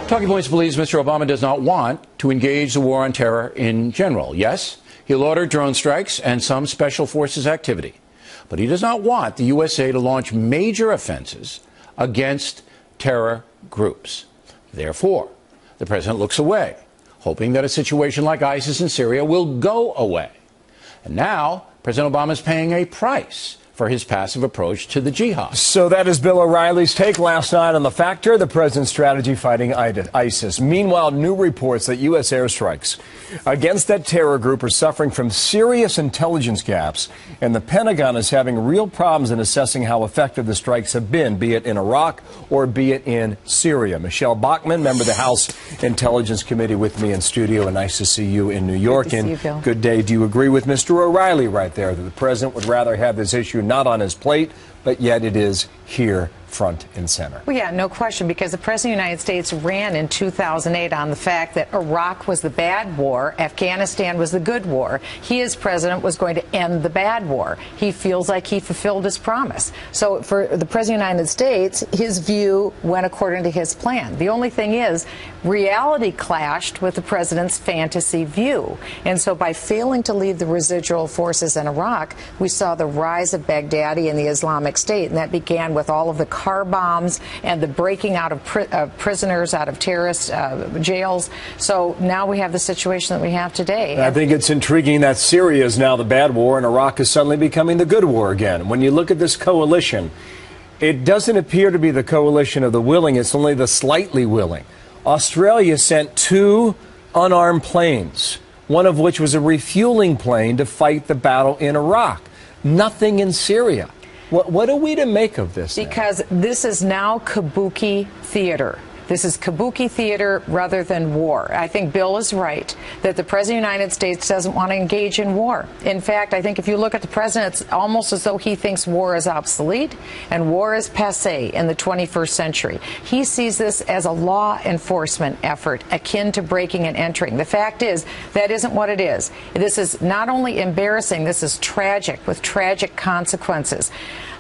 Talking Points believes Mr. Obama does not want to engage the war on terror in general. Yes, he'll order drone strikes and some special forces activity, but he does not want the USA to launch major offenses against terror groups. Therefore, the president looks away, hoping that a situation like ISIS in Syria will go away. And now, President Obama is paying a price for his passive approach to the jihad. So that is Bill O'Reilly's take last night on the factor, the president's strategy fighting ISIS. Meanwhile, new reports that U.S. airstrikes against that terror group are suffering from serious intelligence gaps, and the Pentagon is having real problems in assessing how effective the strikes have been, be it in Iraq or be it in Syria. Michelle Bachmann, member of the House Intelligence Committee, with me in studio, and nice to see you in New York. Good to see you, Bill. Good day. Do you agree with Mr. O'Reilly right there that the president would rather have this issue not on his plate, but yet it is here front and center? Well, yeah, no question, because the President of the United States ran in 2008 on the fact that Iraq was the bad war, Afghanistan was the good war. He, as president, was going to end the bad war. He feels like he fulfilled his promise. So for the President of the United States, his view went according to his plan. The only thing is, reality clashed with the president's fantasy view. And so by failing to leave the residual forces in Iraq, we saw the rise of Baghdadi and the Islamic State, and that began with all of the car bombs and the breaking out of prisoners out of terrorist jails. So now we have the situation that we have today. I think it's intriguing that Syria is now the bad war and Iraq is suddenly becoming the good war again. When you look at this coalition, it doesn't appear to be the coalition of the willing, it's only the slightly willing. Australia sent 2 unarmed planes, one of which was a refueling plane to fight the battle in Iraq. Nothing in Syria. What are we to make of this? Because this is now Kabuki theater. This is Kabuki theater rather than war. I think Bill is right that the President of the United States doesn't want to engage in war. In fact, I think if you look at the President, it's almost as though he thinks war is obsolete and war is passé in the 21st century. He sees this as a law enforcement effort akin to breaking and entering. The fact is, that isn't what it is. This is not only embarrassing, this is tragic with tragic consequences.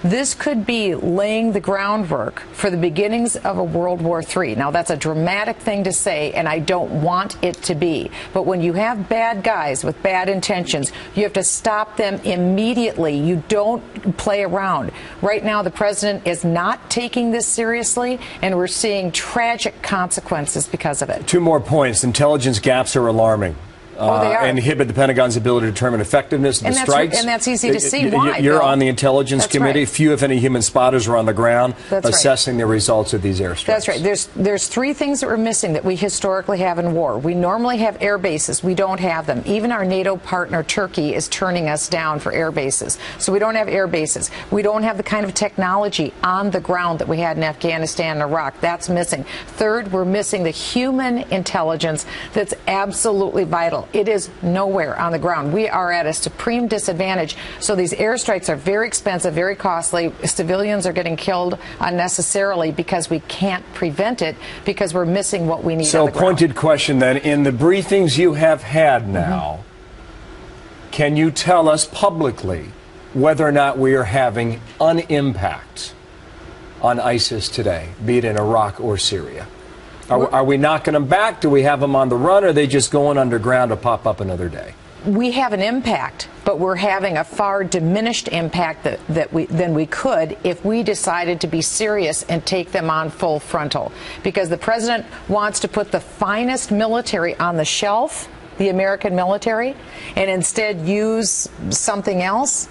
This could be laying the groundwork for the beginnings of a World War III. Now, that's a dramatic thing to say, and I don't want it to be. But when you have bad guys with bad intentions, you have to stop them immediately. You don't play around. Right now, the president is not taking this seriously, and we're seeing tragic consequences because of it. 2 more points. Intelligence gaps are alarming. They are. Inhibit the Pentagon's ability to determine effectiveness of the strikes. And that's easy to see. Why? You're on the Intelligence Committee. Right. Few, if any, human spotters are on the ground assessing right. the results of these airstrikes. That's right. There's 3 things that we're missing that we historically have in war. We normally have air bases. We don't have them. Even our NATO partner, Turkey, is turning us down for air bases. So we don't have air bases. We don't have the kind of technology on the ground that we had in Afghanistan and Iraq. That's missing. Third, we're missing the human intelligence that's absolutely vital. It is nowhere on the ground. We are at a supreme disadvantage. So these airstrikes are very expensive, very costly. Civilians are getting killed unnecessarily because we can't prevent it because we're missing what we need on the ground. So, pointed question then. In the briefings you have had now, can you tell us publicly whether or not we are having an impact on ISIS today, be it in Iraq or Syria? Are we knocking them back? Do we have them on the run? Or are they just going underground to pop up another day? We have an impact, but we're having a far diminished impact than we could if we decided to be serious and take them on full frontal. Because the president wants to put the finest military on the shelf, the American military, and instead use something else.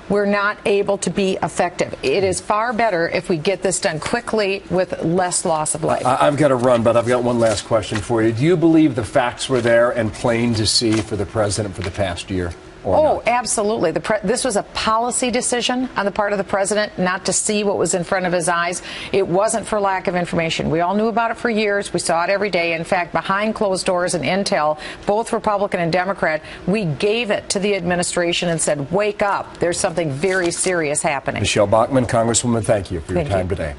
We're not able to be effective. It is far better if we get this done quickly with less loss of life. I've got to run, but I've got one last question for you. Do you believe the facts were there and plain to see for the president for the past year? Oh, absolutely. This was a policy decision on the part of the president not to see what was in front of his eyes. It wasn't for lack of information. We all knew about it for years. We saw it every day. In fact, behind closed doors and intel, both Republican and Democrat, we gave it to the administration and said, wake up. There's something very serious happening. Michelle Bachmann, Congresswoman, thank you for your time today.